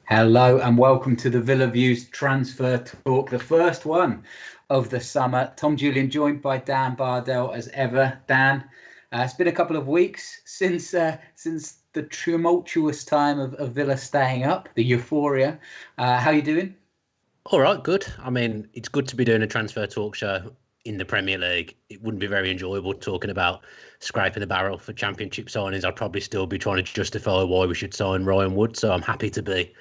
Hello and welcome to the Villa Views Transfer Talk, the first one of the summer. Tom Julian joined by Dan Bardell as ever. Dan, it's been a couple of weeks since the tumultuous time of Villa staying up, the euphoria. How are you doing? All right, good. I mean, it's good to be doing a transfer talk show in the Premier League. It wouldn't be very enjoyable talking about scraping the barrel for Championship signings. I'd probably still be trying to justify why we should sign Ryan Wood. So I'm happy to be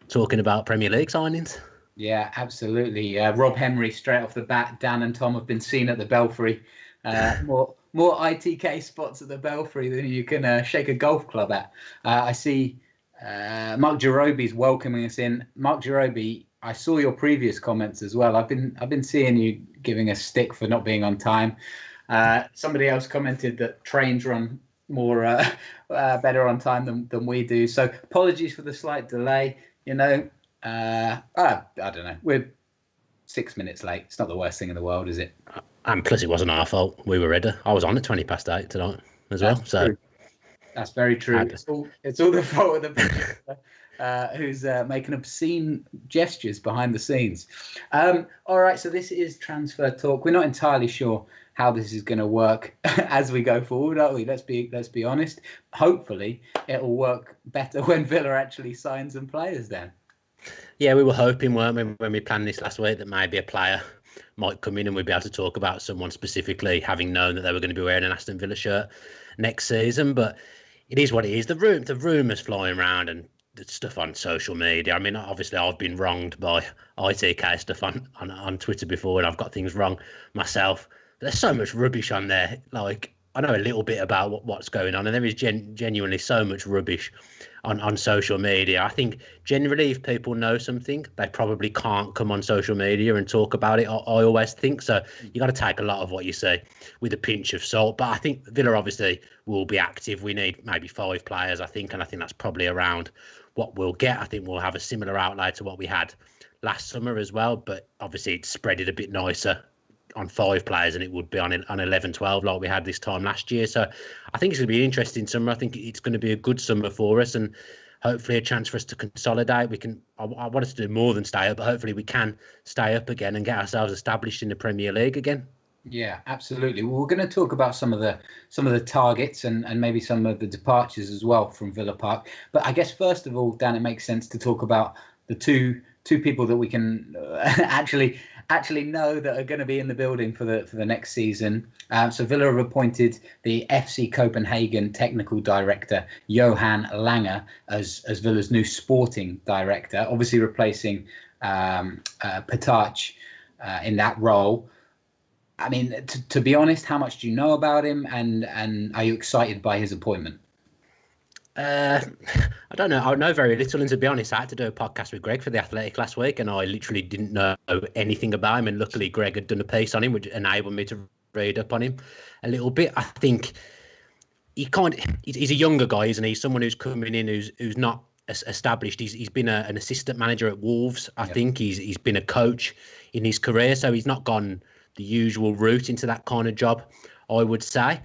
talking about Premier League signings. Yeah, absolutely. Rob Henry, straight off the bat. Dan and Tom have been seen at the Belfry. More ITK spots at the Belfry than you can shake a golf club at. I see Mark Jarobi's welcoming us in. Mark Jarobi, I saw your previous comments as well. I've been seeing you giving a stick for not being on time. Somebody else commented that trains run more better on time than we do. So apologies for the slight delay. You know, I don't know. We're 6 minutes late. It's not the worst thing in the world, is it? And plus, it wasn't our fault. We were ready. I was on at 8:20 tonight as well. That's true. That's very true. It's all the fault of the producer, who's making obscene gestures behind the scenes. All right, so this is Transfer Talk. We're not entirely sure how this is going to work as we go forward, are we? Let's be honest. Hopefully, it'll work better when Villa actually signs some players. Then. Yeah, we were hoping, weren't we, when we planned this last week, that maybe a player might come in and we'd be able to talk about someone specifically, having known that they were going to be wearing an Aston Villa shirt next season. But it is what it is. The rumours flying around and the stuff on social media. I mean, obviously, I've been wronged by ITK stuff on Twitter before, and I've got things wrong myself. But there's so much rubbish on there. Like, I know a little bit about what's going on, and there is genuinely so much rubbish on social media. I think generally, if people know something, they probably can't come on social media and talk about it. I always think so. You got to take a lot of what you say with a pinch of salt. But I think Villa obviously will be active. We need maybe 5 players, I think, and I think that's probably around what we'll get. I think we'll have a similar outlay to what we had last summer as well. But obviously, it's spread it a bit nicer on 5 players than it would be on 11, 12 like we had this time last year. So I think it's going to be an interesting summer. I think it's going to be a good summer for us, and hopefully a chance for us to consolidate. I want us to do more than stay up, but hopefully we can stay up again and get ourselves established in the Premier League again. Yeah, absolutely. Well, we're going to talk about some of the targets and maybe some of the departures as well from Villa Park. But I guess first of all, Dan, it makes sense to talk about the two people that we can actually know that are going to be in the building for the next season. So Villa have appointed the FC Copenhagen technical director Johan Lange as Villa's new sporting director, obviously replacing Petach in that role. I mean, to be honest, how much do you know about him, and are you excited by his appointment? I don't know. I know very little, and to be honest, I had to do a podcast with Greg for The Athletic last week, and I literally didn't know anything about him. And luckily, Greg had done a piece on him, which enabled me to read up on him a little bit. I think he's a younger guy, isn't he? Someone who's coming in who's not established. He's been an assistant manager at Wolves. I think he's been a coach in his career, so he's not gone the usual route into that kind of job, I would say.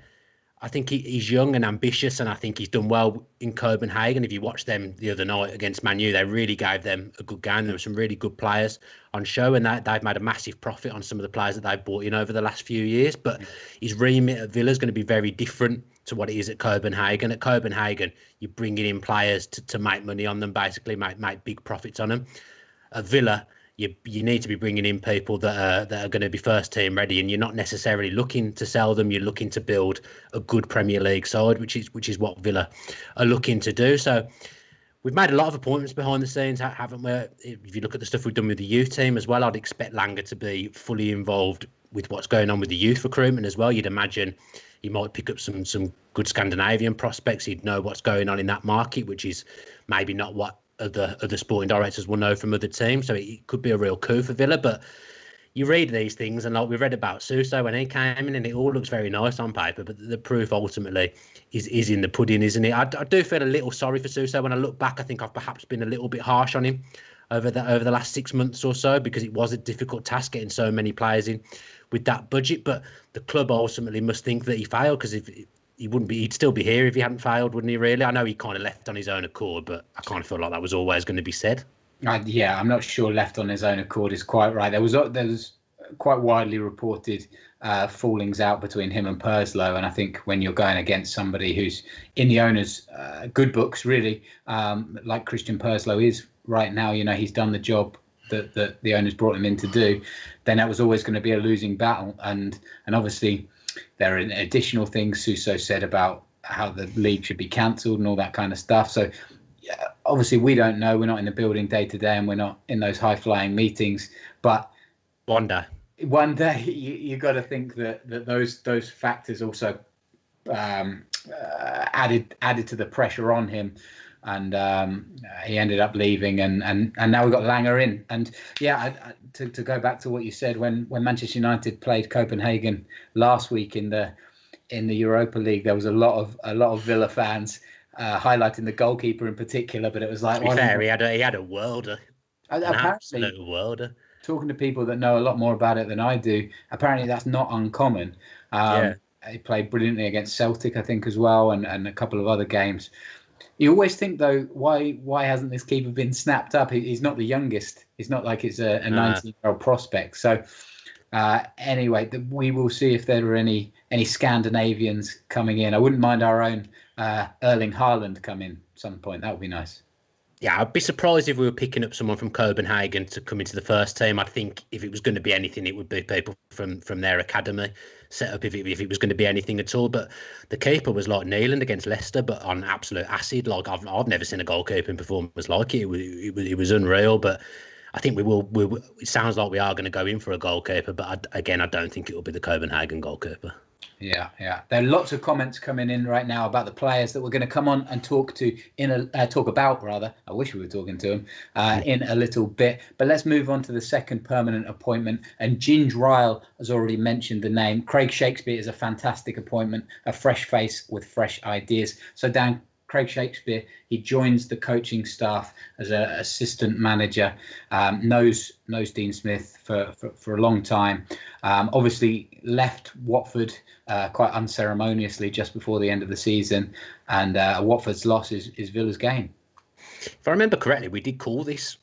I think he's young and ambitious, and I think he's done well in Copenhagen. If you watched them the other night against Man U, they really gave them a good game. There were some really good players on show, and they've made a massive profit on some of the players that they've brought in over the last few years. But his remit at Villa is going to be very different to what it is at Copenhagen. At Copenhagen, you're bringing in players to make money on them, basically make big profits on them. At Villa, you need to be bringing in people that are going to be first team ready, and you're not necessarily looking to sell them. You're looking to build a good Premier League side, which is what Villa are looking to do. So we've made a lot of appointments behind the scenes, haven't we? If you look at the stuff we've done with the youth team as well, I'd expect Lange to be fully involved with what's going on with the youth recruitment as well. You'd imagine he might pick up some good Scandinavian prospects. He'd know what's going on in that market, which is maybe not what other sporting directors will know from other teams. So it could be a real coup for Villa. But you read these things, and like we read about Suso when he came in, and it all looks very nice on paper, but the proof ultimately is in the pudding, isn't it? I do feel a little sorry for Suso. When I look back, I think I've perhaps been a little bit harsh on him over the last 6 months or so, because it was a difficult task getting so many players in with that budget. But the club ultimately must think that he failed, because if he wouldn't be, he'd still be here if he hadn't failed, wouldn't he? Really, I know he kind of left on his own accord, but I kind of feel like that was always going to be said. Yeah, I'm not sure left on his own accord is quite right. There was quite widely reported fallings out between him and Purslow, and I think when you're going against somebody who's in the owner's good books, really, like Christian Purslow is right now, he's done the job that the owners brought him in to do, then that was always going to be a losing battle. And obviously there are additional things Suso said about how the league should be cancelled and all that kind of stuff. So yeah, obviously we don't know. We're not in the building day to day, and we're not in those high flying meetings. But one day you got to think that those factors also added to the pressure on him, and he ended up leaving, and now we've got Langer in. And yeah, to go back to what you said, when Manchester United played Copenhagen last week in the Europa League, there was a lot of Villa fans highlighting the goalkeeper in particular. But it was like, to be fair, he had a worlder, an absolute worlder. Talking to people that know a lot more about it than I do, apparently that's not uncommon. He played brilliantly against Celtic, I think, as well, and a couple of other games. You always think, though, why hasn't this keeper been snapped up? He's not the youngest. He's not like it's a 19-year-old prospect. So anyway, we will see if there are any Scandinavians coming in. I wouldn't mind our own Erling Haaland come in at some point. That would be nice. Yeah, I'd be surprised if we were picking up someone from Copenhagen to come into the first team. I think if it was going to be anything, it would be people from their academy set up, if it was going to be anything at all. But the keeper was like Neeland against Leicester, but on absolute acid. Like I've never seen a goalkeeping performance like it. It was unreal. But I think we will. It sounds like we are going to go in for a goalkeeper, but I don't think it will be the Copenhagen goalkeeper. Yeah. There are lots of comments coming in right now about the players that we're going to come on and talk about. I wish we were talking to them in a little bit. But let's move on to the second permanent appointment. And Ginge Ryle has already mentioned the name. Craig Shakespeare is a fantastic appointment, a fresh face with fresh ideas. So Dan, Craig Shakespeare, he joins the coaching staff as an assistant manager, knows Dean Smith for a long time. Obviously left Watford quite unceremoniously just before the end of the season, and Watford's loss is Villa's gain. If I remember correctly, we did call this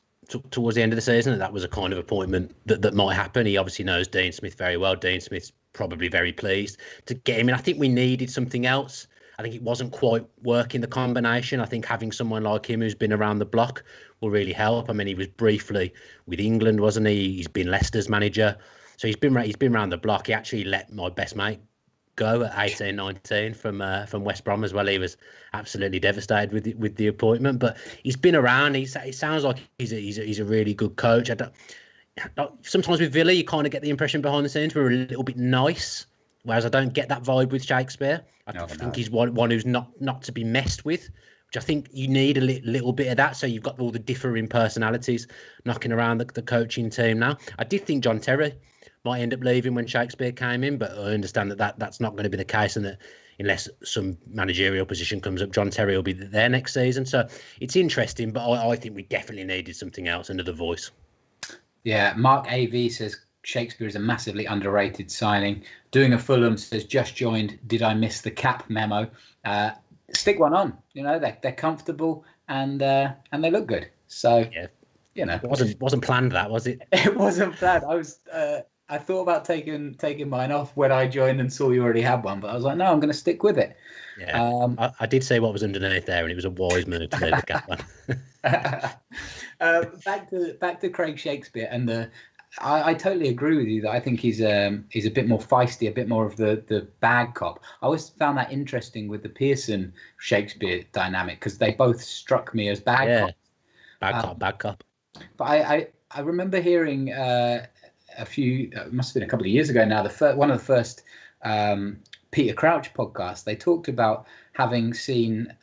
towards the end of the season that was a kind of appointment that might happen. He obviously knows Dean Smith very well. Dean Smith's probably very pleased to get him in. I think we needed something else. I think it wasn't quite working, the combination. I think having someone like him who's been around the block will really help. I mean, he was briefly with England, wasn't he? He's been Leicester's manager. So he's been around the block. He actually let my best mate go at 18, 19 from West Brom as well. He was absolutely devastated with the appointment. But he's been around. He sounds like he's a really good coach. Sometimes with Villa, you kind of get the impression behind the scenes we're a little bit nice. Whereas I don't get that vibe with Shakespeare. I think he's one who's not to be messed with, which I think you need a little bit of that. So you've got all the differing personalities knocking around the coaching team now. I did think John Terry might end up leaving when Shakespeare came in, but I understand that's not going to be the case, and that unless some managerial position comes up, John Terry will be there next season. So it's interesting, but I think we definitely needed something else, another voice. Yeah, Mark AV says Shakespeare is a massively underrated signing. Doing a Fulham says, just joined. Did I miss the cap memo? Stick one on. They're comfortable and they look good. So yeah, it wasn't planned, that was it? It wasn't planned. I thought about taking mine off when I joined and saw you already had one, but I was like, no, I'm going to stick with it. Yeah, I did say what was underneath there, and it was a wise move to leave the cap on. Back to Craig Shakespeare and I totally agree with you that I think he's a bit more feisty, a bit more of the bad cop. I always found that interesting with the Pearson Shakespeare dynamic, because they both struck me as bad cops. Bad cop. But I remember hearing a few, it must have been a couple of years ago now, one of the first Peter Crouch podcasts. They talked about having seen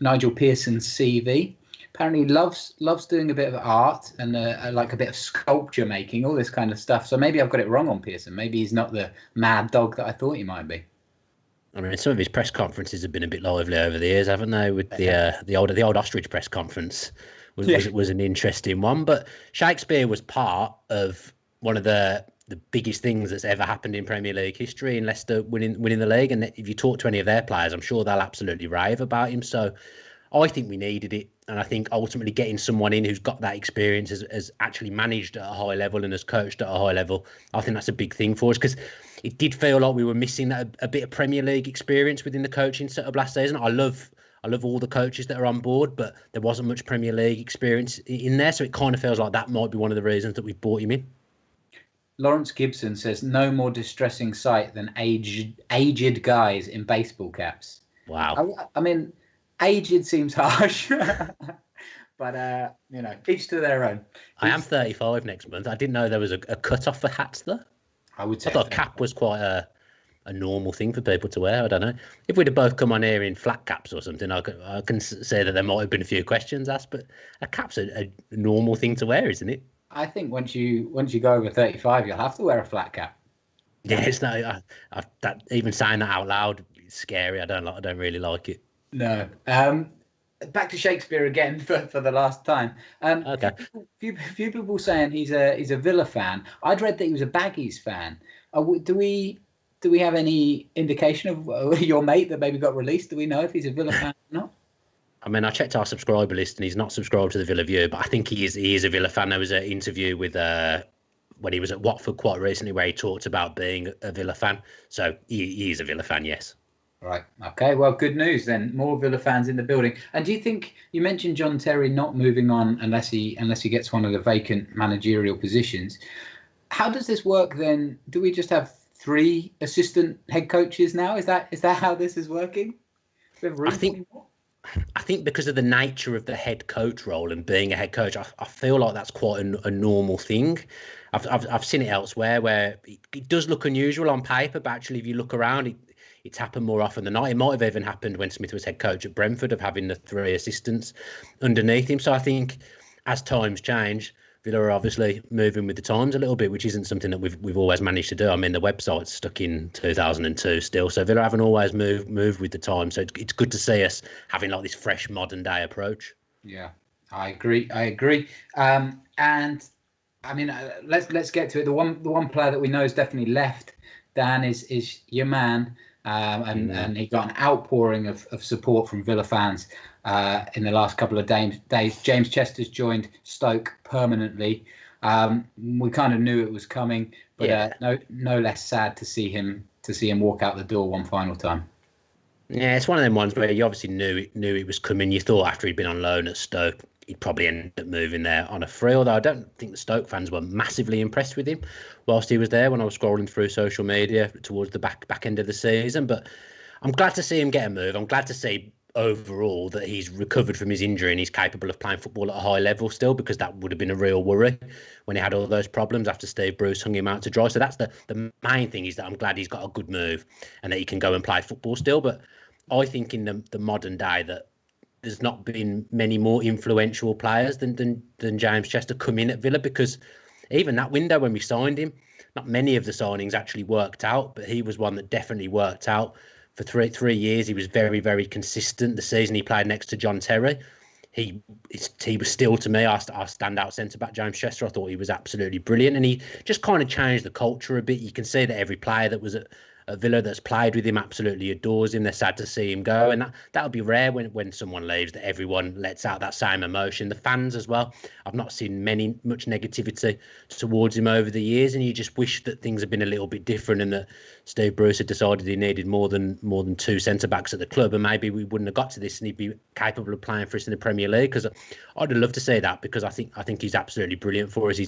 Nigel Pearson's CV. Apparently loves doing a bit of art and like a bit of sculpture making, all this kind of stuff. So maybe I've got it wrong on Pearson. Maybe he's not the mad dog that I thought he might be. I mean, some of his press conferences have been a bit lively over the years, haven't they? With the old ostrich press conference was an interesting one. But Shakespeare was part of one of the the biggest things that's ever happened in Premier League history, in Leicester winning the league. And if you talk to any of their players, I'm sure they'll absolutely rave about him. So I think we needed it. And I think ultimately getting someone in who's got that experience, has actually managed at a high level and has coached at a high level, I think that's a big thing for us, because it did feel like we were missing a bit of Premier League experience within the coaching setup last season. I love all the coaches that are on board, but there wasn't much Premier League experience in there. So it kind of feels like that might be one of the reasons that we brought him in. Lawrence Gibson says, no more distressing sight than aged guys in baseball caps. Wow. I mean, aged seems harsh, but, each to their own. I am 35 next month. I didn't know there was a cut-off for hats, though. I would say I thought a cap was quite a normal thing for people to wear. I don't know. If we'd have both come on here in flat caps or something, I can say that there might have been a few questions asked, but a cap's a normal thing to wear, isn't it? I think once you go over 35, you'll have to wear a flat cap. Yeah, it's not. That even saying that out loud is scary. I don't really like it. No. Back to Shakespeare again for the last time. Okay. Few people saying he's a Villa fan. I'd read that he was a Baggies fan. Do we have any indication of your mate that maybe got released? Do we know if he's a Villa fan or not? I mean, I checked our subscriber list and he's not subscribed to the Villa View, but I think he is a Villa fan. There was an interview with when he was at Watford quite recently where he talked about being a Villa fan. So he is a Villa fan, yes. Right. Okay. Well, good news then. More Villa fans in the building. And do you think, you mentioned John Terry not moving on unless he gets one of the vacant managerial positions? How does this work then? Do we just have 3 assistant head coaches now? Is that how this is working? I think because of the nature of the head coach role and being a head coach, I feel like that's quite a normal thing. I've seen it elsewhere where it does look unusual on paper, but actually if you look around, it's happened more often than not. It might have even happened when Smith was head coach at Brentford, of having the 3 assistants underneath him. So I think as times change, Villa are obviously moving with the times a little bit, which isn't something that we've always managed to do. I mean, the website's stuck in 2002 still, so Villa haven't always moved with the time. So it's good to see us having like this fresh modern day approach. Yeah, I agree. And I mean, let's get to it. The one player that we know is definitely left, Dan, is your man. And he got an outpouring of support from Villa fans in the last couple of days. James Chester's joined Stoke permanently. We kind of knew it was coming, but no less sad to see him walk out the door one final time. Yeah, it's one of them ones where you obviously knew it was coming. You thought after he'd been on loan at Stoke, he'd probably end up moving there on a free, although I don't think the Stoke fans were massively impressed with him whilst he was there when I was scrolling through social media towards the back end of the season. But I'm glad to see him get a move. I'm glad to see overall that he's recovered from his injury and he's capable of playing football at a high level still, because that would have been a real worry when he had all those problems after Steve Bruce hung him out to dry. So that's the main thing, is that I'm glad he's got a good move and that he can go and play football still. But I think in the modern day that there's not been many more influential players than James Chester come in at Villa, because even that window when we signed him, not many of the signings actually worked out, but he was one that definitely worked out. For three years, he was very, very consistent. The season he played next to John Terry, he was still, to me, our standout centre-back, James Chester. I thought he was absolutely brilliant, and he just kind of changed the culture a bit. You can see that every player that was at Villa that's played with him absolutely adores him. They're sad to see him go, and that would be rare when someone leaves, that everyone lets out that same emotion. The fans as well. I've not seen much negativity towards him over the years, and you just wish that things had been a little bit different and that Steve Bruce had decided he needed more than 2 centre backs at the club, and maybe we wouldn't have got to this, and he'd be capable of playing for us in the Premier League. Because I'd love to see that, because I think he's absolutely brilliant for us.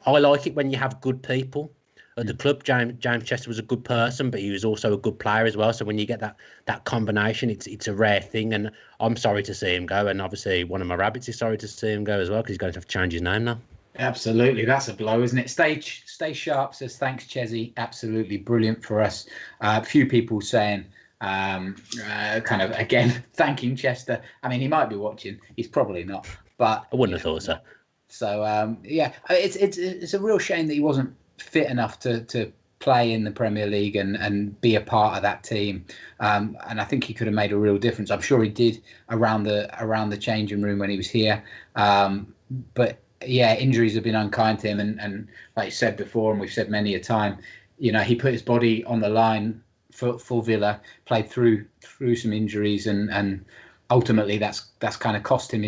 I like it when you have good people at the club. James Chester was a good person, but he was also a good player as well. So when you get that combination, it's a rare thing. And I'm sorry to see him go. And obviously one of my rabbits is sorry to see him go as well, because he's going to have to change his name now. Absolutely, that's a blow, isn't it? Stay sharp says, thanks, Chezzy. Absolutely brilliant for us. A few people saying, kind of again thanking Chester. I mean, he might be watching. He's probably not, but I wouldn't have thought so. So it's a real shame that he wasn't fit enough to play in the Premier League and be a part of that team, and I think he could have made a real difference. I'm sure he did around the changing room when he was here, but yeah, injuries have been unkind to him, and like you said before, and we've said many a time, he put his body on the line for Villa, played through some injuries, and ultimately that's kind of cost him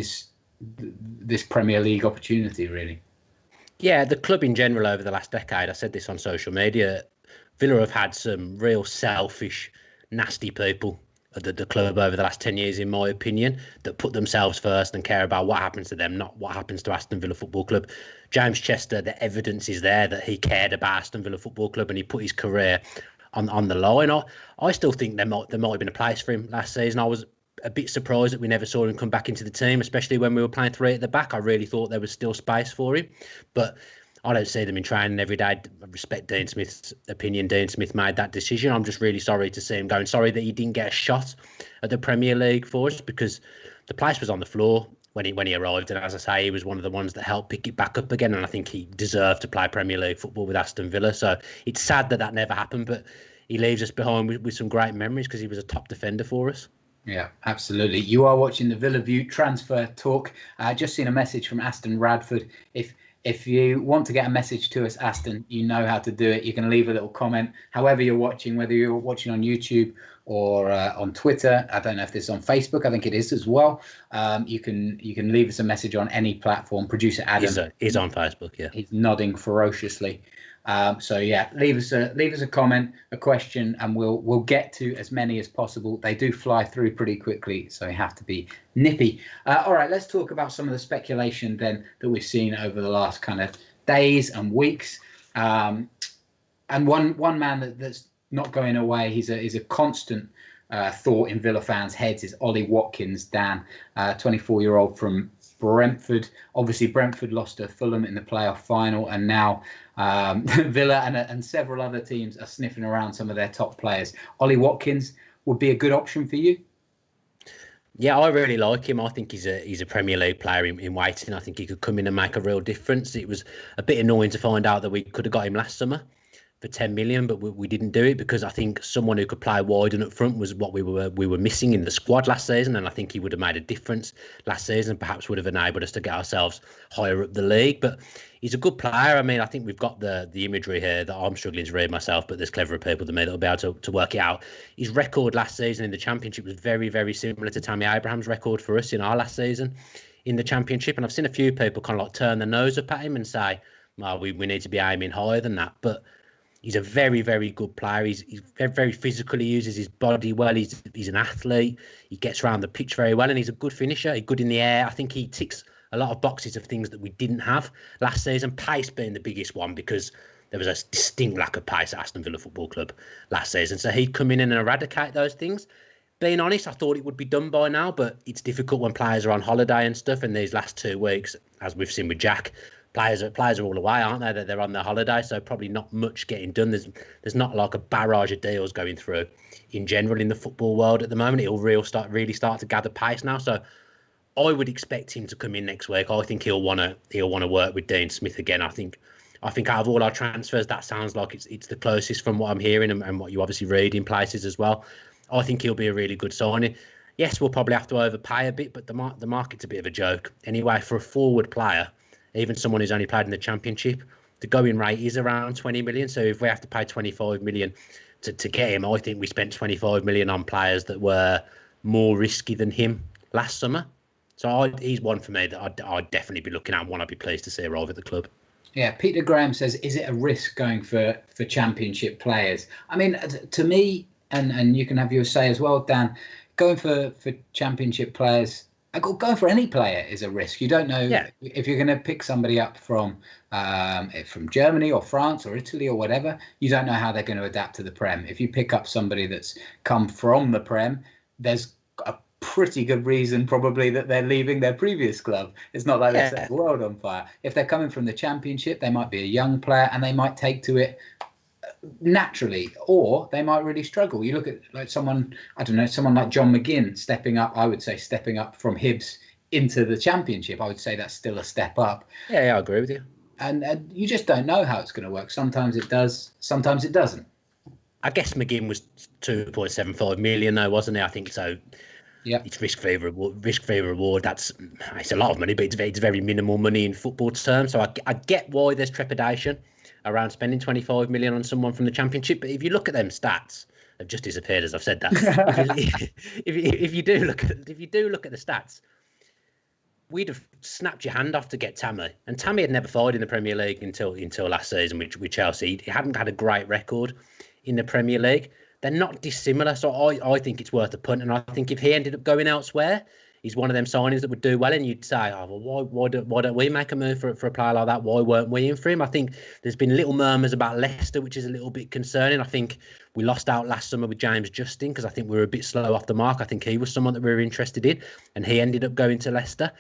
this Premier League opportunity, really. Yeah, the club in general over the last decade, I said this on social media, Villa have had some real selfish, nasty people at the club over the last 10 years, in my opinion, that put themselves first and care about what happens to them, not what happens to Aston Villa Football Club. James Chester, the evidence is there that he cared about Aston Villa Football Club and he put his career on the line. I still think there might have been a place for him last season. I was a bit surprised that we never saw him come back into the team, especially when we were playing three at the back. I really thought there was still space for him, but I don't see them in training every day. I respect Dean Smith's opinion. Dean Smith made that decision. I'm just really sorry to see him going. Sorry that he didn't get a shot at the Premier League for us, because the place was on the floor when he arrived. And as I say, he was one of the ones that helped pick it back up again. And I think he deserved to play Premier League football with Aston Villa. So it's sad that never happened, but he leaves us behind with some great memories because he was a top defender for us. Yeah, absolutely. You are watching the Villa View Transfer Talk. Just seen a message from Aston Radford. If you want to get a message to us, Aston, you know how to do it. You can leave a little comment, however you're watching, whether you're watching on YouTube or on Twitter. I don't know if this is on Facebook. I think it is as well. You can leave us a message on any platform. Producer Adam is on Facebook. Yeah, he's nodding ferociously. So yeah, leave us a comment, a question, and we'll get to as many as possible. They do fly through pretty quickly, so you have to be nippy. All right, let's talk about some of the speculation then that we've seen over the last kind of days and weeks. And one man that's not going away. He's a constant thought in Villa fans' heads is Ollie Watkins, Dan, 24-year-old from Brentford. Obviously, Brentford lost to Fulham in the playoff final, and now Villa and several other teams are sniffing around some of their top players. Ollie Watkins would be a good option for you? Yeah, I really like him. I think he's a Premier League player in waiting. I think he could come in and make a real difference. It was a bit annoying to find out that we could have got him last summer for 10 million, but we didn't do it because I think someone who could play wide and up front was what we were missing in the squad last season, and I think he would have made a difference last season, perhaps would have enabled us to get ourselves higher up the league. But he's a good player. I mean, I think we've got the imagery here that I'm struggling to read myself, but there's cleverer people than me that'll be able to work it out. His record last season in the Championship was very, very similar to Tammy Abraham's record for us in our last season in the Championship, and I've seen a few people kind of like turn their nose up at him and say, well, we need to be aiming higher than that. But he's a very, very good player. He's very, very physical. He uses his body well. He's an athlete. He gets around the pitch very well, and he's a good finisher. He's good in the air. I think he ticks a lot of boxes of things that we didn't have last season. Pace being the biggest one, because there was a distinct lack of pace at Aston Villa Football Club last season. So he'd come in and eradicate those things. Being honest, I thought it would be done by now, but it's difficult when players are on holiday and stuff. And these last 2 weeks, as we've seen with Jack, players are all away, aren't they? They're on their holiday, so probably not much getting done. There's not like a barrage of deals going through in general in the football world at the moment. It'll really start to gather pace now. So I would expect him to come in next week. I think he'll want to work with Dean Smith again. I think out of all our transfers, that sounds like it's the closest from what I'm hearing and what you obviously read in places as well. I think he'll be a really good signing. Yes, we'll probably have to overpay a bit, but the market's a bit of a joke anyway for a forward player. Even someone who's only played in the Championship, the going rate is around 20 million. So if we have to pay 25 million to get him, I think we spent 25 million on players that were more risky than him last summer. So he's one for me that I'd definitely be looking at and one I'd be pleased to see arrive at the club. Yeah, Peter Graham says, is it a risk going for Championship players? I mean, to me, and you can have your say as well, Dan, going for Championship players, going for any player is a risk. You don't know if you're going to pick somebody up from Germany or France or Italy or whatever. You don't know how they're going to adapt to the Prem. If you pick up somebody that's come from the Prem, there's a pretty good reason probably that they're leaving their previous club. It's not like they set the world on fire. If they're coming from the Championship, they might be a young player and they might take to it naturally, or they might really struggle. You look at like someone like John McGinn stepping up from Hibs into the Championship. I would say that's still a step up. Yeah, I agree with you. And you just don't know how it's going to work. Sometimes it does, sometimes it doesn't. I guess McGinn was 2.75 million though, wasn't he? I think so. Yeah. It's risk-free reward. Risk-free reward. It's a lot of money, but it's very minimal money in football terms. So I get why there's trepidation around spending 25 million on someone from the Championship. But if you look at them stats, they've just disappeared. As I've said that. If you do look at the stats, we'd have snapped your hand off to get Tammy, and Tammy had never fired in the Premier League until last season with Chelsea. He hadn't had a great record in the Premier League. They're not dissimilar, so I think it's worth a punt. And I think if he ended up going elsewhere, he's one of them signings that would do well. And you'd say, oh, well, why don't we make a move for a player like that? Why weren't we in for him? I think there's been little murmurs about Leicester, which is a little bit concerning. I think we lost out last summer with James Justin because I think we were a bit slow off the mark. I think he was someone that we were interested in, and he ended up going to Leicester.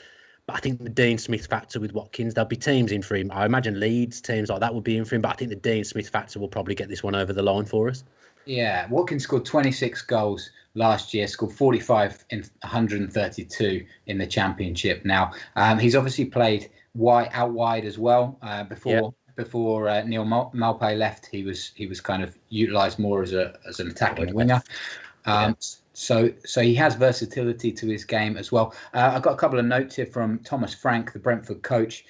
But I think the Dean Smith factor with Watkins, there'll be teams in for him. I imagine Leeds, teams like that would be in for him. But I think the Dean Smith factor will probably get this one over the line for us. Yeah, Watkins scored 26 goals last year, scored 45 in 132 in the Championship. Now, he's obviously played out wide as well. Before Neil Maupay left, he was kind of utilised more as an attacking winger. So he has versatility to his game as well. I've got a couple of notes here from Thomas Frank, the Brentford coach.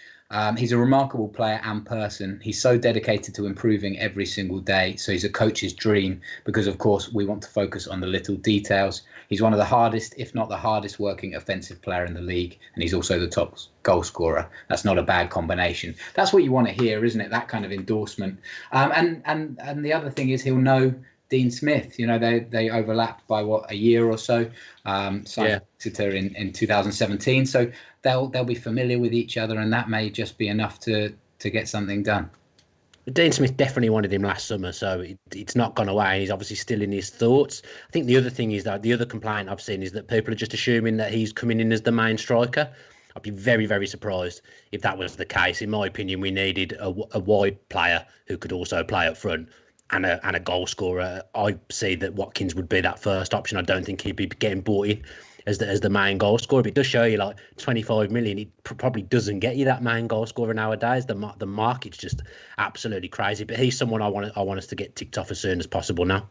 He's a remarkable player and person. He's so dedicated to improving every single day. So he's a coach's dream because, of course, we want to focus on the little details. He's one of the hardest, if not the hardest working offensive player in the league. And he's also the top goal scorer. That's not a bad combination. That's what you want to hear, isn't it? That kind of endorsement. And the other thing is he'll know Dean Smith. You know, they overlapped by a year or so. Signed Exeter in 2017. So they'll be familiar with each other, and that may just be enough to get something done. Dean Smith definitely wanted him last summer, so it's not gone away. He's obviously still in his thoughts. I think the other thing is that the other complaint I've seen is that people are just assuming that he's coming in as the main striker. I'd be very, very surprised if that was the case. In my opinion, we needed a wide player who could also play up front and a goal scorer. I see that Watkins would be that first option. I don't think he'd be getting bought in as the main goal scorer. But it does show you, like, 25 million, it probably doesn't get you that main goal scorer nowadays. The market's just absolutely crazy. But he's someone I want us to get ticked off as soon as possible now.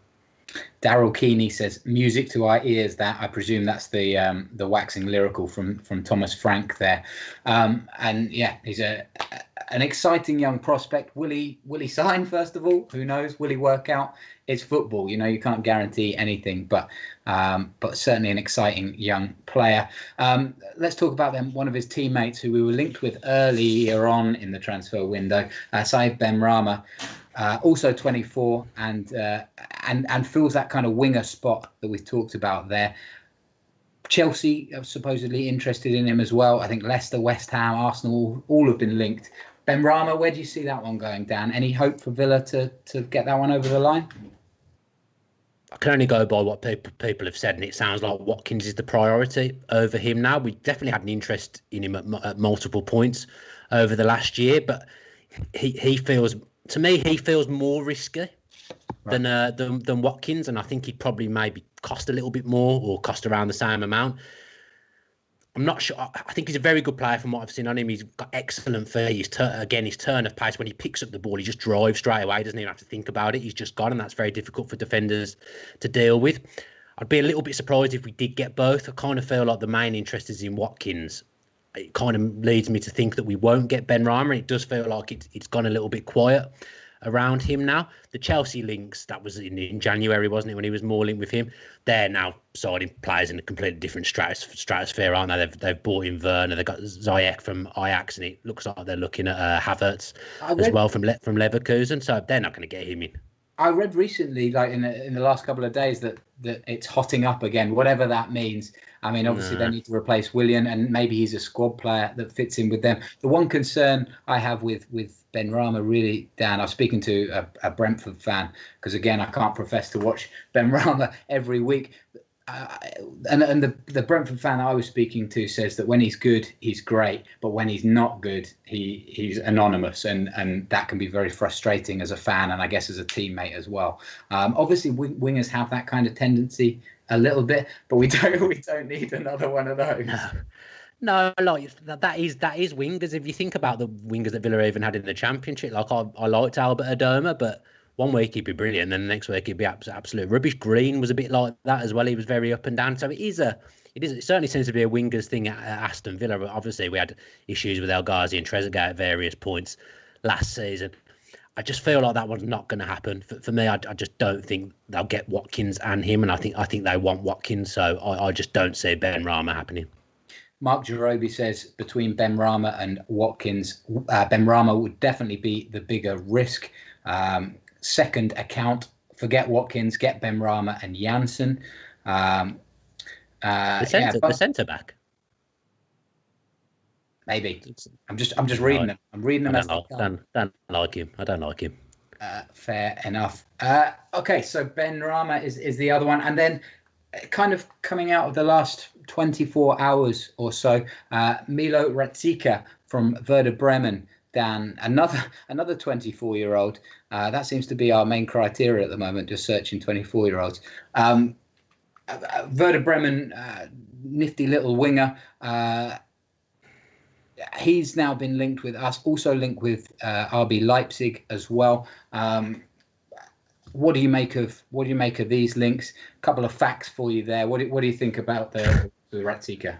Daryl Keeney says, music to our ears. That, I presume that's the waxing lyrical from Thomas Frank there. And yeah, he's an exciting young prospect. Will he sign, first of all? Who knows? Will he work out? It's football, you know, you can't guarantee anything, but certainly an exciting young player. Let's talk about one of his teammates who we were linked with earlier on in the transfer window, Saïd Benrahma. Also 24 and fills that kind of winger spot that we've talked about there. Chelsea are supposedly interested in him as well. I think Leicester, West Ham, Arsenal, all have been linked. Benrahma, where do you see that one going, Dan? Any hope for Villa to get that one over the line? I can only go by what people have said, and it sounds like Watkins is the priority over him now. We definitely had an interest in him at multiple points over the last year, but he feels, to me, he feels more risky than Watkins, and I think he'd probably maybe cost a little bit more or cost around the same amount. I'm not sure. I think he's a very good player from what I've seen on him. He's got excellent feet. His turn of pace, when he picks up the ball, he just drives straight away. He doesn't even have to think about it. He's just gone, and that's very difficult for defenders to deal with. I'd be a little bit surprised if we did get both. I kind of feel like the main interest is in Watkins. It kind of leads me to think that we won't get Benrahma, and it does feel like it's gone a little bit quiet around him now. The Chelsea links, that was in January, wasn't it, when he was more linked with him? They're now signing players in a completely different stratosphere, aren't they? They've bought in Werner, they've got Ziyech from Ajax, and it looks like they're looking at Havertz as well from Leverkusen, so they're not going to get him in. I read recently, like in the last couple of days, that it's hotting up again, whatever that means. I mean, obviously they need to replace Willian, and maybe he's a squad player that fits in with them. The one concern I have with Benrahma, really, Dan, I was speaking to a Brentford fan, because again, I can't profess to watch Benrahma every week. And the Brentford fan I was speaking to says that when he's good, he's great, but when he's not good, he's anonymous, and that can be very frustrating as a fan, and I guess as a teammate as well. Obviously, wingers have that kind of tendency a little bit, but we don't need another one of those. No, like that is wingers. If you think about the wingers that Villa even had in the Championship, like I liked Albert Adoma, but one week he'd be brilliant, and then the next week he'd be absolute rubbish. Green was a bit like that as well. He was very up and down. So it is It certainly seems to be a wingers thing at Aston Villa. But obviously, we had issues with El Ghazi and Trezeguet at various points last season. I just feel like that one's not going to happen. For me, I just don't think they'll get Watkins and him, and I think they want Watkins, so I just don't see Benrahma happening. Mark Jarobi says between Benrahma and Watkins, Benrahma would definitely be the bigger risk. Second account, forget Watkins, get Benrahma and Janssen. The centre back. Maybe. I'm just reading them. I'm reading them. Don't like him. I don't like him. Fair enough. Okay, so Benrahma is the other one, and then kind of coming out of the last 24 hours or so, Milo Ratzika from Werder Bremen. Dan, another 24-year-old. That seems to be our main criteria at the moment, just searching 24-year-olds. Werder Bremen, nifty little winger. He's now been linked with us, also linked with RB Leipzig as well. What do you make of these links? A couple of facts for you there. What do you think about the Ratzika?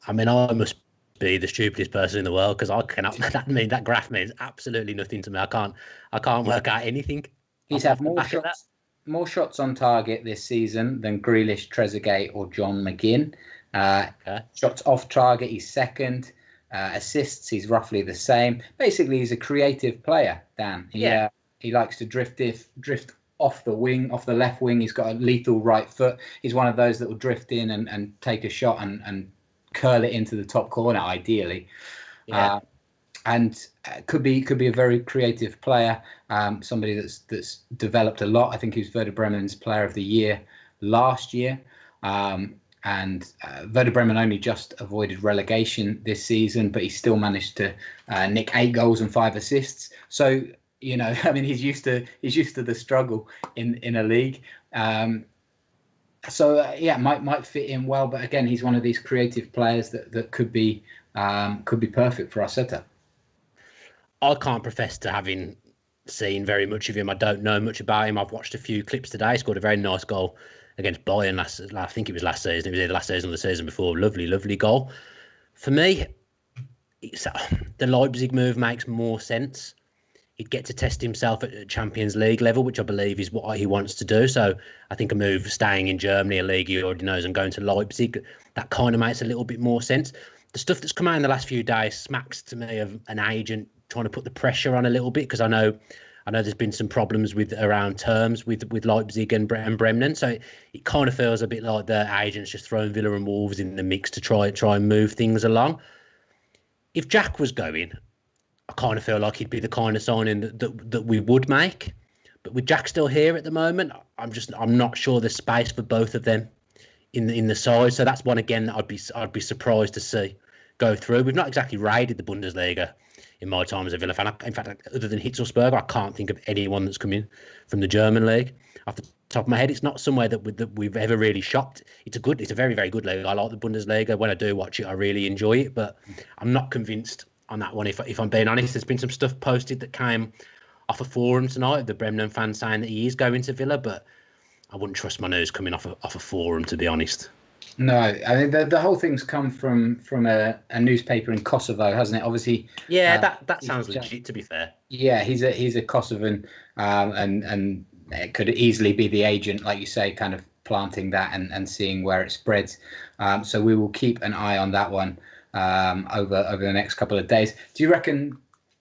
I mean, I must be the stupidest person in the world because I cannot. That graph means absolutely nothing to me. I can't work out anything. He's had more shots on target this season than Grealish, Trezeguet, or John McGinn. Okay. Shots off target, he's second. Assists, he's roughly the same. Basically, he's a creative player, Dan. He likes to drift off the wing, off the left wing. He's got a lethal right foot. He's one of those that will drift in and take a shot and curl it into the top corner, ideally. Yeah. And could be a very creative player. Somebody that's developed a lot. I think he was Werder Bremen's Player of the Year last year. And Werder Bremen only just avoided relegation this season, but he still managed to nick 8 goals and 5 assists. So, I mean, he's used to the struggle in a league. Might fit in well. But again, he's one of these creative players that could be perfect for our setup. I can't profess to having seen very much of him. I don't know much about him. I've watched a few clips today. He scored a very nice goal against Bayern I think it was last season. It was either last season or the season before. Lovely goal. For me, the Leipzig move makes more sense. He'd get to test himself at Champions League level, which I believe is what he wants to do. So I think a move staying in Germany, a league he already knows, and going to Leipzig, that kind of makes a little bit more sense. The stuff that's come out in the last few days smacks to me of an agent trying to put the pressure on a little bit, because I know there's been some problems around terms with Leipzig and Bremen. So it kind of feels a bit like the agent's just throwing Villa and Wolves in the mix to try and move things along. If Jack was going, I kind of feel like he'd be the kind of signing that we would make. But with Jack still here at the moment, I'm not sure there's space for both of them in the side. So that's one again that I'd be surprised to see go through. We've not exactly raided the Bundesliga in my time as a Villa fan. In fact, other than Hitzelsberger, I can't think of anyone that's come in from the German league. Off the top of my head, it's not somewhere that we've ever really shopped. It's a very, very good league. I like the Bundesliga. When I do watch it, I really enjoy it. But I'm not convinced on that one. If I'm being honest, there's been some stuff posted that came off a forum tonight of the Bremen fans saying that he is going to Villa, but I wouldn't trust my news coming off a forum, to be honest. No, I mean the whole thing's come from a newspaper in Kosovo, hasn't it? Obviously. Yeah, that sounds legit. To be fair. Yeah, he's a Kosovan, and it could easily be the agent, like you say, kind of planting that and seeing where it spreads. So we will keep an eye on that one over the next couple of days. Do you reckon,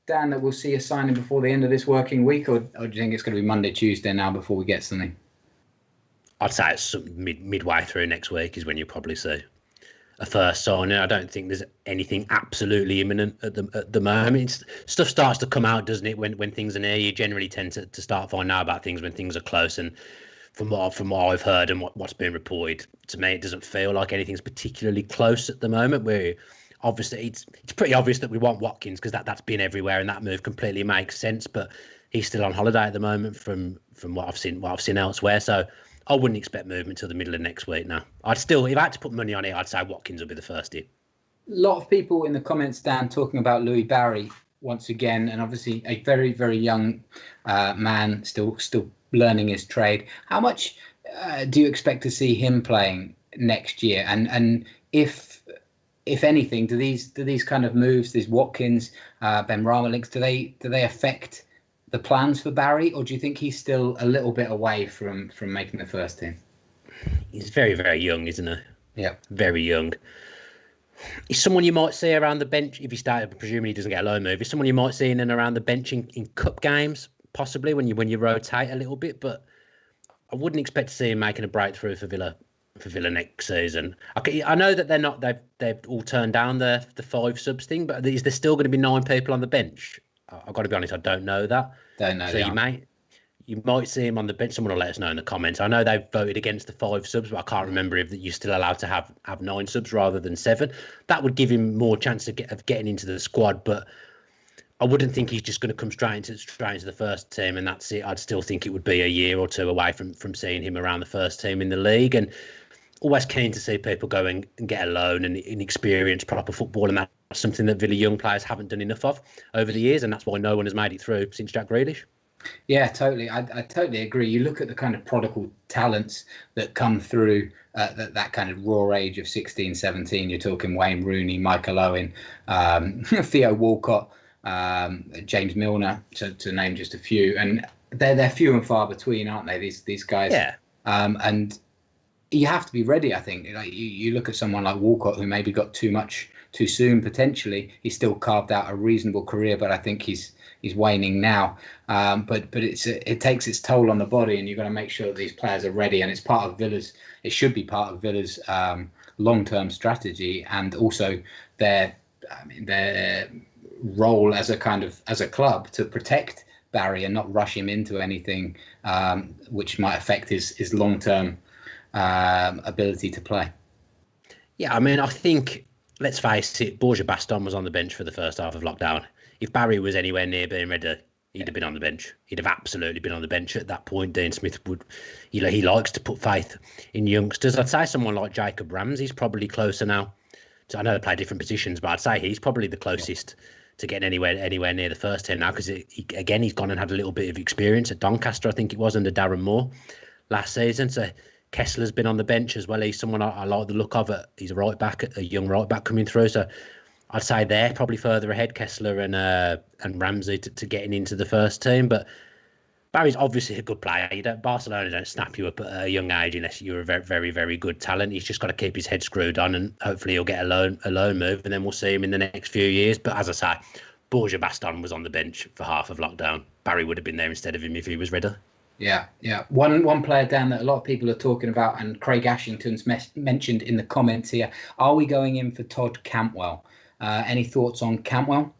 Dan, that we'll see a signing before the end of this working week, or do you think it's going to be Monday, Tuesday now before we get something? I'd say it's midway through next week is when you probably see a first signing. I don't think there's anything absolutely imminent at the moment. Stuff starts to come out, doesn't it? When things are near, you generally tend to start finding out about things when things are close. And from what I've heard and what's been reported, to me, it doesn't feel like anything's particularly close at the moment. Where obviously it's pretty obvious that we want Watkins, because that's been everywhere, and that move completely makes sense. But he's still on holiday at the moment, from what I've seen elsewhere. So I wouldn't expect movement till the middle of next week now. If I had to put money on it, I'd say Watkins will be the first in. A lot of people in the comments, Dan, talking about Louis Barry once again, and obviously a very, very young man, still learning his trade. How much do you expect to see him playing next year? And if anything, do these kind of moves, these Watkins, Benrahma links, do they affect the plans for Barry, or do you think he's still a little bit away from making the first team? He's very, very young, isn't he? Yeah, very young. He's someone you might see around the bench if he started. Presumably, he doesn't get a loan move. He's someone you might see in and around the bench in cup games, possibly when you rotate a little bit. But I wouldn't expect to see him making a breakthrough for Villa next season. I know that they've all turned down the 5 subs thing, but is there still going to be 9 people on the bench? I've got to be honest, I don't know that. Don't know. So you might see him on the bench. Someone will let us know in the comments. I know they've voted against the 5 subs, but I can't remember if you're still allowed to have 9 subs rather than 7. That would give him more chance of getting into the squad, but I wouldn't think he's just going to come straight into the first team and that's it. I'd still think it would be a year or 2 away from seeing him around the first team in the league. And always keen to see people go and get a loan and experience proper football, and that's something that Villa young players haven't done enough of over the years, and that's why no one has made it through since Jack Grealish. Yeah, totally. I totally agree. You look at the kind of prodigal talents that come through that kind of raw age of 16, 17. You're talking Wayne Rooney, Michael Owen, Theo Walcott, James Milner, to name just a few. And they're few and far between, aren't they? These guys. Yeah. And you have to be ready, I think. Like you look at someone like Walcott, who maybe got too much too soon, potentially. He's still carved out a reasonable career, but I think he's waning now. But it takes its toll on the body, and you've got to make sure that these players are ready. And it should be part of Villa's long-term strategy, and also their role as a club to protect Barry and not rush him into anything which might affect his long-term ability to play. Yeah, I mean, I think, let's face it, Borja Baston was on the bench for the first half of lockdown. If Barry was anywhere near being ready, he'd have been on the bench. He'd have absolutely been on the bench at that point. Dean Smith would, he likes to put faith in youngsters. I'd say someone like Jacob Ramsey's probably closer now. So I know they play different positions, but I'd say he's probably the closest to getting anywhere near the first team now, because he's gone and had a little bit of experience at Doncaster, I think it was, under Darren Moore last season. So Kessler's been on the bench as well. He's someone I like the look of. He's a young right back coming through. So I'd say they're probably further ahead, Kessler and Ramsey, to getting into the first team. But Barry's obviously a good player. Barcelona don't snap you up at a young age unless you're a very, very, very good talent. He's just got to keep his head screwed on, and hopefully he'll get a loan move, and then we'll see him in the next few years. But as I say, Borja Baston was on the bench for half of lockdown. Barry would have been there instead of him if he was ready. Yeah. One player, Dan, that a lot of people are talking about, and Craig Ashington's mentioned in the comments here. Are we going in for Todd Cantwell? Any thoughts on Cantwell?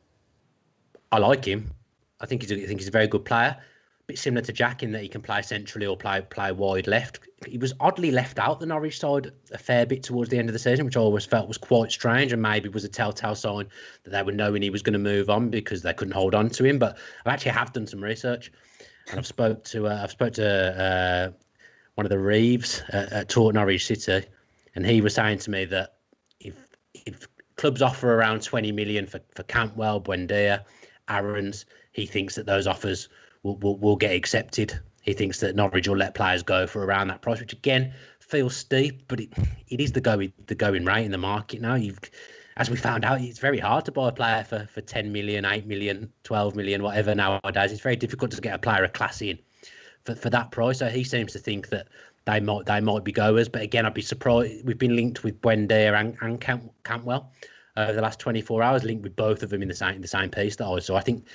I like him. I think he's a very good player. A bit similar to Jack in that he can play centrally or play wide left. He was oddly left out the Norwich side a fair bit towards the end of the season, which I always felt was quite strange, and maybe was a telltale sign that they were knowing he was going to move on because they couldn't hold on to him. But I actually have done some research, and I've spoke to one of the Reeves at Taught Norwich City, and he was saying to me that if clubs offer around 20 million for Cantwell, Buendia, Aarons, he thinks that those offers will get accepted. He thinks that Norwich will let players go for around that price, which again feels steep, but it is the going rate in the market now. As we found out, it's very hard to buy a player for 10 million, 8 million, 12 million, whatever nowadays. It's very difficult to get a player a class in for that price. So he seems to think that they might be goers. But again, I'd be surprised. We've been linked with Buendia and Cantwell over the last 24 hours, linked with both of them in the same piece that I was. So I think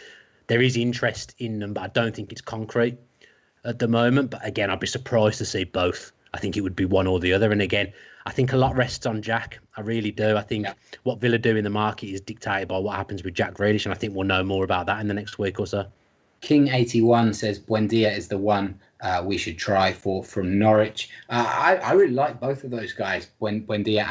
there is interest in them, but I don't think it's concrete at the moment. But again, I'd be surprised to see both. I think it would be one or the other. And again, I think a lot rests on Jack. I really do. I think what Villa do in the market is dictated by what happens with Jack Grealish, and I think we'll know more about that in the next week or so. King81 says Buendia is the one we should try from Norwich. I really like both of those guys, Buendia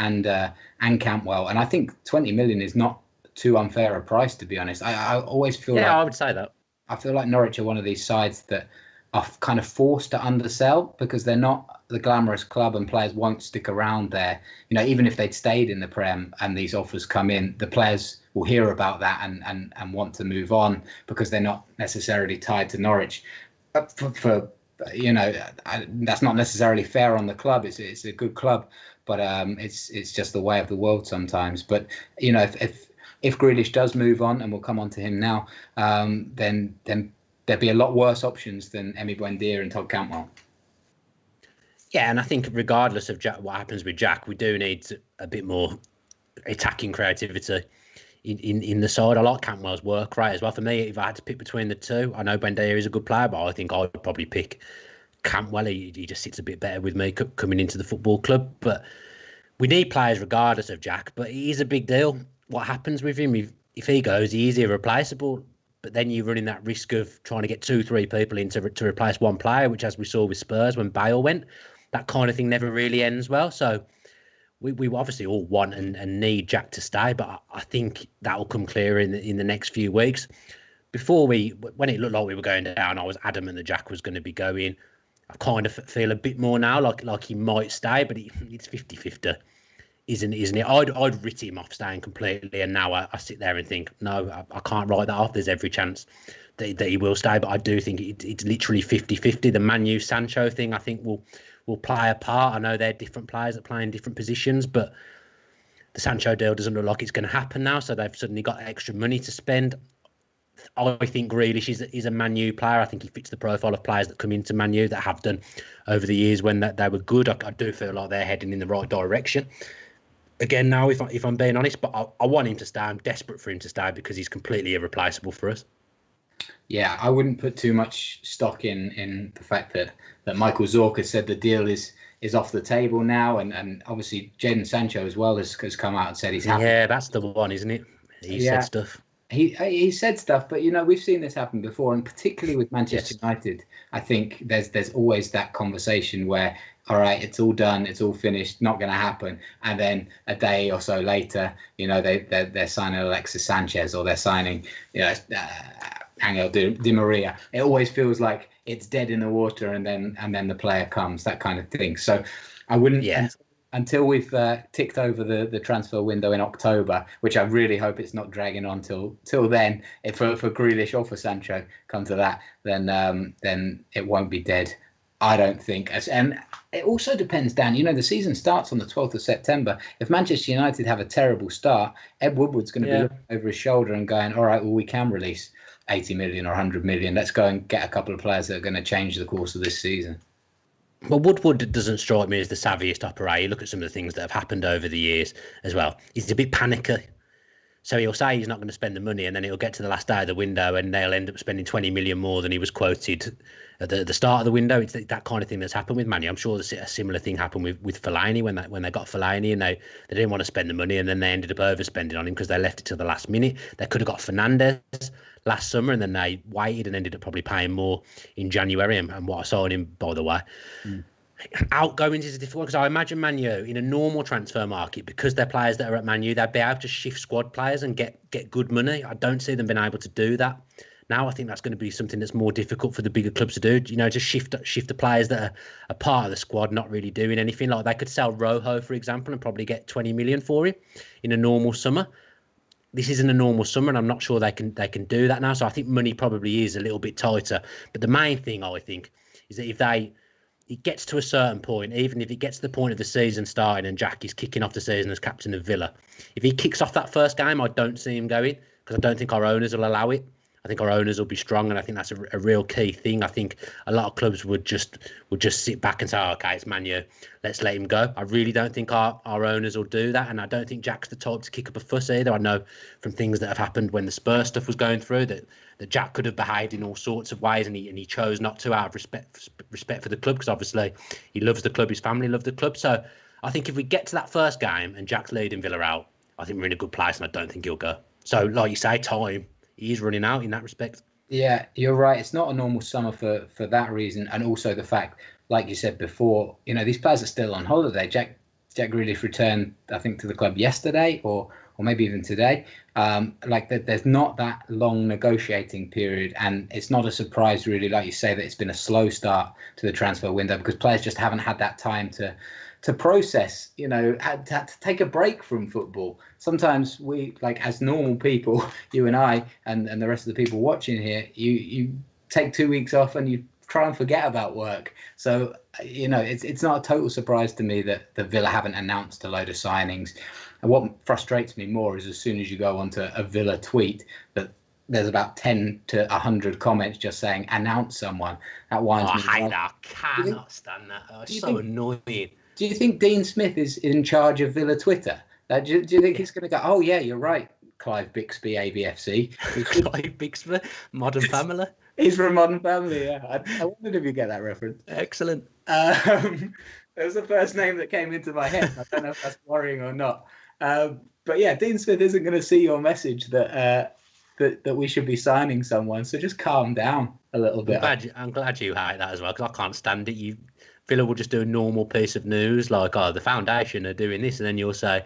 and Cantwell, and I think 20 million is not too unfair a price, to be honest. I always feel I would say that. I feel like Norwich are one of these sides that are kind of forced to undersell because they're not the glamorous club and players won't stick around there. You know, even if they'd stayed in the Prem and these offers come in, the players will hear about that and want to move on because they're not necessarily tied to Norwich. For that's not necessarily fair on the club. It's a good club, but it's just the way of the world sometimes. But if Grealish does move on, and we'll come on to him now, then there'd be a lot worse options than Emi Buendia and Todd Cantwell. Yeah, and I think regardless of what happens with Jack, we do need a bit more attacking creativity in the side. I like Cantwell's work rate as well. For me, if I had to pick between the two, I know Buendia is a good player, but I think I'd probably pick Cantwell. He just sits a bit better with me coming into the football club. But we need players regardless of Jack, but it is a big deal. What happens with him if he goes, he is irreplaceable. But then you're running that risk of trying to get 2-3 people in to replace one player, which, as we saw with Spurs when Bale went, that kind of thing never really ends well. So we obviously all want and need Jack to stay, but I think that will come clearer in the next few weeks. When it looked like we were going down, I was adamant that Jack was going to be going. I kind of feel a bit more now like he might stay, but it's 50-50, isn't it? I'd writ him off staying completely, and now I sit there and think, no, I can't write that off. There's every chance that he will stay, but I do think it's literally 50-50. The Man U Sancho thing, I think, will play a part. I know they're different players that play in different positions, but the Sancho deal doesn't look like it's going to happen now, so they've suddenly got extra money to spend. I think Grealish is a Man U player. I think he fits the profile of players that come into Man U that have done over the years when they were good. I do feel like they're heading in the right direction. Again, now, if I'm being honest, but I want him to stay. I'm desperate for him to stay because he's completely irreplaceable for us. Yeah, I wouldn't put too much stock in the fact that Michael Zorc has said the deal is off the table now, and obviously Jadon Sancho as well has come out and said he's happy. Yeah, that's the one, isn't it? He said stuff. He said stuff, but we've seen this happen before, and particularly with Manchester United, I think there's always that conversation where, all right, it's all done, it's all finished, not going to happen, and then a day or so later, they're signing Alexis Sanchez, or they're signing Angel Di Maria. It always feels like it's dead in the water, and then the player comes, that kind of thing. So I wouldn't. Yeah. Until we've ticked over the transfer window in October, which I really hope it's not dragging on till then. If for Grealish or for Sancho come to that, then it won't be dead, I don't think. And it also depends, Dan. The season starts on the 12th of September. If Manchester United have a terrible start, Ed Woodward's going to be looking over his shoulder and going, all right, well, we can release 80 million or 100 million. Let's go and get a couple of players that are going to change the course of this season. Well, Woodward doesn't strike me as the savviest operator. You look at some of the things that have happened over the years as well. He's a bit panicky. So he'll say he's not going to spend the money, and then it'll get to the last day of the window and they'll end up spending 20 million more than he was quoted at the start of the window. It's that kind of thing that's happened with Man U. I'm sure a similar thing happened with Fellaini when they got Fellaini, and they didn't want to spend the money, and then they ended up overspending on him because they left it till the last minute. They could have got Fernandes last summer, and then they waited and ended up probably paying more in January. And what I saw in him, by the way. Outgoings is a difficult one, because I imagine Man U in a normal transfer market, because they're players that are at Man U, they'd be able to shift squad players and get good money. I don't see them being able to do that now. I think that's going to be something that's more difficult for the bigger clubs to do. Just shift the players that are a part of the squad, not really doing anything. Like they could sell Rojo, for example, and probably get 20 million for him in a normal summer. This isn't a normal summer, and I'm not sure they can do that now. So I think money probably is a little bit tighter. But the main thing, I think, is that if it gets to a certain point, even if it gets to the point of the season starting and Jack is kicking off the season as captain of Villa, if he kicks off that first game, I don't see him going, because I don't think our owners will allow it. I think our owners will be strong, and I think that's a real key thing. I think a lot of clubs would just sit back and say, oh, okay, it's Man U, let's let him go. I really don't think our owners will do that, and I don't think Jack's the type to kick up a fuss either. I know from things that have happened when the Spurs stuff was going through that Jack could have behaved in all sorts of ways, and he chose not to out of respect for the club, because obviously he loves the club, his family love the club. So I think if we get to that first game and Jack's leading Villa out, I think we're in a good place, and I don't think he'll go. So like you say, time, he's running out in that respect. Yeah, you're right. It's not a normal summer for that reason, and also the fact, like you said before, these players are still on holiday. Jack Grealish returned, I think, to the club yesterday, or maybe even today. There's not that long negotiating period, and it's not a surprise, really, like you say, that it's been a slow start to the transfer window, because players just haven't had that time to process, had to take a break from football. Sometimes we, as normal people, you and I and the rest of the people watching here, you take 2 weeks off and you try and forget about work. So, it's not a total surprise to me that the Villa haven't announced a load of signings. And what frustrates me more is as soon as you go onto a Villa tweet, that there's about 10 to 100 comments just saying, announce someone. That winds me. I hate that. I cannot stand that. Oh, it's so annoying. Do you think Dean Smith is in charge of Villa Twitter? Do you think he's going to go, oh, yeah, you're right, Clive Bixby, AVFC. Clive Bixby, Modern Family. He's from Modern Family, yeah. I wondered if you get that reference. Excellent. That was the first name that came into my head. I don't know if that's worrying or not. But yeah, Dean Smith isn't going to see your message that we should be signing someone. So just calm down a little bit. I'm glad you hate that as well, because I can't stand it. Villa will just do a normal piece of news like, oh, the foundation are doing this, and then you'll see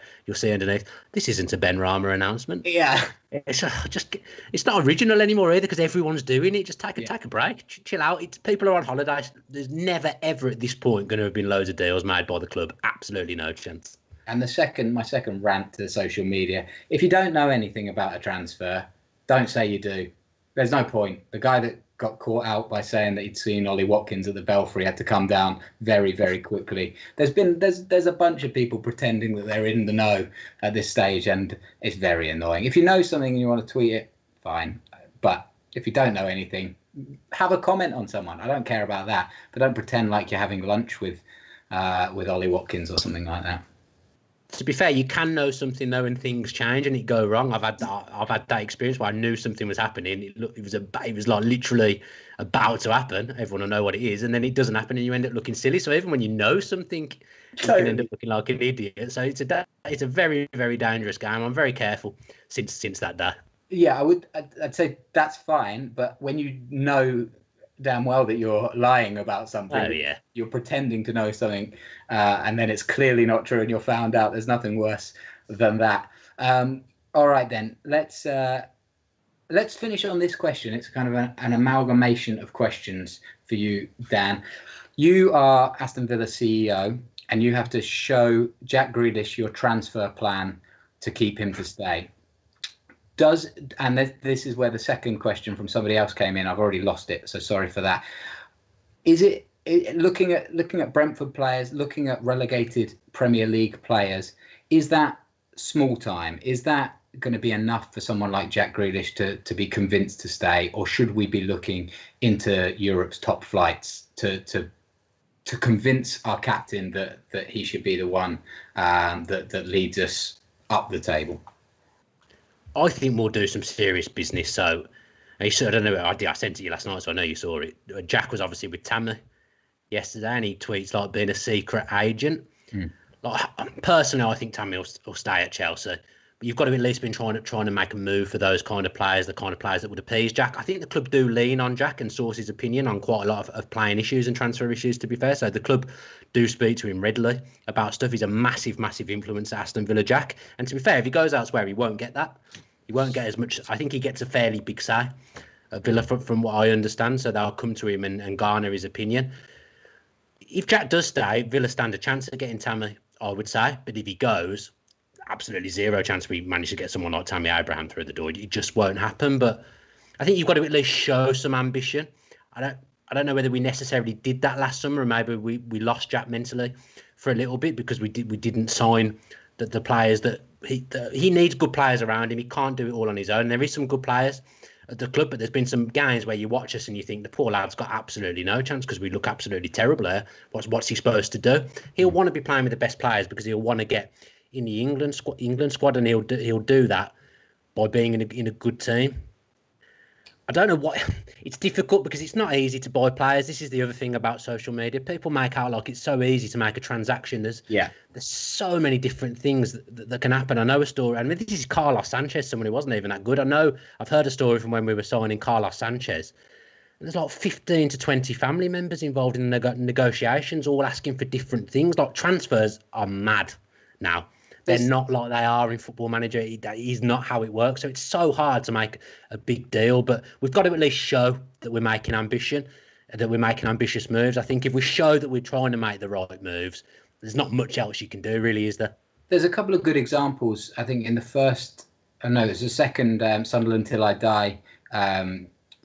underneath, this isn't a Benrahma announcement. Yeah, it's not original anymore either, because everyone's doing it. Just take a break, chill out. People are on holiday. There's never ever at this point going to have been loads of deals made by the club. Absolutely no chance. And my second rant to social media: if you don't know anything about a transfer, don't say you do. There's no point. The guy that got caught out by saying that he'd seen Ollie Watkins at the Belfry had to come down very, very quickly. There's a bunch of people pretending that they're in the know at this stage, and it's very annoying. If you know something and you want to tweet it, fine. But if you don't know anything, have a comment on someone. I don't care about that, but don't pretend like you're having lunch with Ollie Watkins or something like that. To be fair, you can know something though, when things change and it go wrong. I've had that experience where I knew something was happening. It was like literally about to happen. Everyone will know what it is, and then it doesn't happen, and you end up looking silly. So even when you know something, you can end up looking like an idiot. So it's a very, very dangerous game. I'm very careful since that day. Yeah, I'd say that's fine, but when you know damn well that you're lying about something, you're pretending to know something, and then it's clearly not true and you're found out, there's nothing worse than that. All right then, let's finish on this question. It's kind of an amalgamation of questions for you, Dan. You are Aston Villa CEO, and you have to show Jack Grealish your transfer plan to keep him to stay. This is where the second question from somebody else came in. I've already lost it, so sorry for that. Is it looking at Brentford players, looking at relegated Premier League players? Is that small time? Is that going to be enough for someone like Jack Grealish to be convinced to stay, or should we be looking into Europe's top flights to convince our captain that he should be the one that leads us up the table? I think we'll do some serious business. So, I don't know. I sent it to you last night, so I know you saw it. Jack was obviously with Tammy yesterday, and he tweets like being a secret agent. Like, personally, I think Tammy will stay at Chelsea. But you've got to at least been trying to make a move for those kind of players, the kind of players that would appease Jack. I think the club do lean on Jack and source his opinion on quite a lot of playing issues and transfer issues, to be fair. So the club do speak to him regularly about stuff. He's a massive, massive influence at Aston Villa, Jack. And to be fair, if he goes elsewhere, he won't get that. He won't get as much. I think he gets a fairly big say at Villa from what I understand. So they'll come to him and garner his opinion. If Jack does stay, Villa stand a chance of getting Tammy, I would say. But if he goes, absolutely zero chance we manage to get someone like Tammy Abraham through the door. It just won't happen. But I think you've got to at least show some ambition. I don't know whether we necessarily did that last summer, or maybe we lost Jack mentally for a little bit because we didn't sign the players that he needs. Good players around him. He can't do it all on his own. There is some good players at the club, but there's been some games where you watch us and you think the poor lad's got absolutely no chance because we look absolutely terrible here. What's he supposed to do? He'll want to be playing with the best players because he'll want to get in the England squad, and he'll do that by being in a good team. I don't know what. It's difficult because it's not easy to buy players. This is the other thing about social media. People make out like it's so easy to make a transaction. There's so many different things that can happen. I know a story. I mean, this is Carlos Sanchez, someone who wasn't even that good. I've heard a story from when we were signing Carlos Sanchez. And there's like 15 to 20 family members involved in the negotiations, all asking for different things. Like, transfers are mad now. They're not like they are in Football Manager. That is not how it works. So it's so hard to make a big deal. But we've got to at least show that we're making ambition, that we're making ambitious moves. I think if we show that we're trying to make the right moves, there's not much else you can do, really, is there? There's a couple of good examples. I think in the first, there's a second Sunderland Till I Die,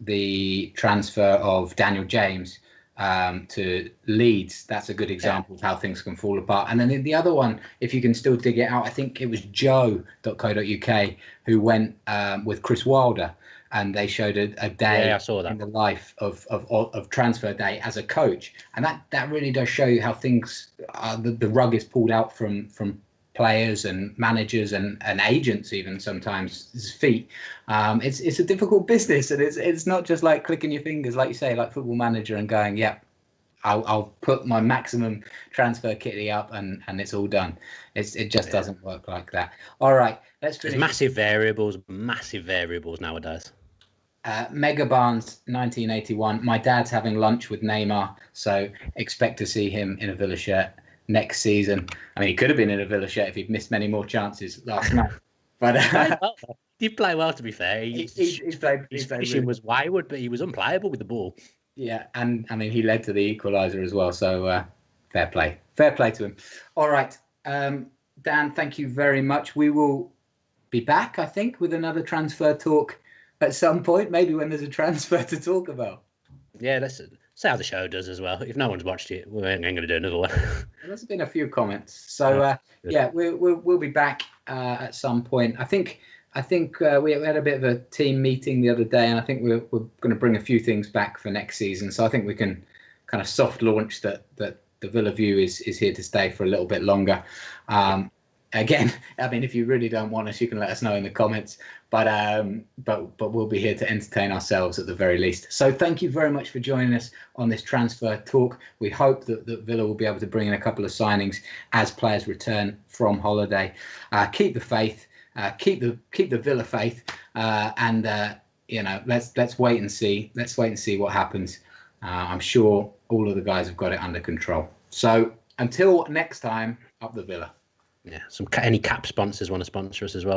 the transfer of Daniel James. to Leeds. That's a good example of how things can fall apart. And then the other one, if you can still dig it out, I think it was joe.co.uk who went with Chris Wilder, and they showed a day I saw that. in the life of transfer day as a coach. And that really does show you how things the rug is pulled out from players and managers and agents even sometimes feet. It's a difficult business, and it's not just like clicking your fingers, like you say, like Football Manager, and going, yeah, I'll put my maximum transfer kitty up and it's all done. It just doesn't work like that. All right, let's finish. There's massive variables nowadays. Mega Barnes, 1981. My dad's having lunch with Neymar, so expect to see him in a Villa shirt next season. I mean, he could have been in a Villa shirt if he'd missed many more chances last night. But he played well, to be fair. His finishing was wayward, but he was unplayable with the ball. Yeah, and I mean, he led to the equaliser as well. So fair play to him. All right, Dan, thank you very much. We will be back, I think, with another transfer talk at some point, maybe when there's a transfer to talk about. Yeah, let's see how the show does as well. If no one's watched it, we ain't going to do another one. There's been a few comments. So, we'll be back at some point. I think we had a bit of a team meeting the other day, and I think we're going to bring a few things back for next season. So I think we can kind of soft launch that the Villa View is here to stay for a little bit longer. Again, I mean, if you really don't want us, you can let us know in the comments. But we'll be here to entertain ourselves at the very least. So thank you very much for joining us on this transfer talk. We hope that Villa will be able to bring in a couple of signings as players return from holiday. Keep the faith. Keep the Villa faith. And let's wait and see. Let's wait and see what happens. I'm sure all of the guys have got it under control. So until next time, up the Villa. Yeah, any cap sponsors want to sponsor us as well.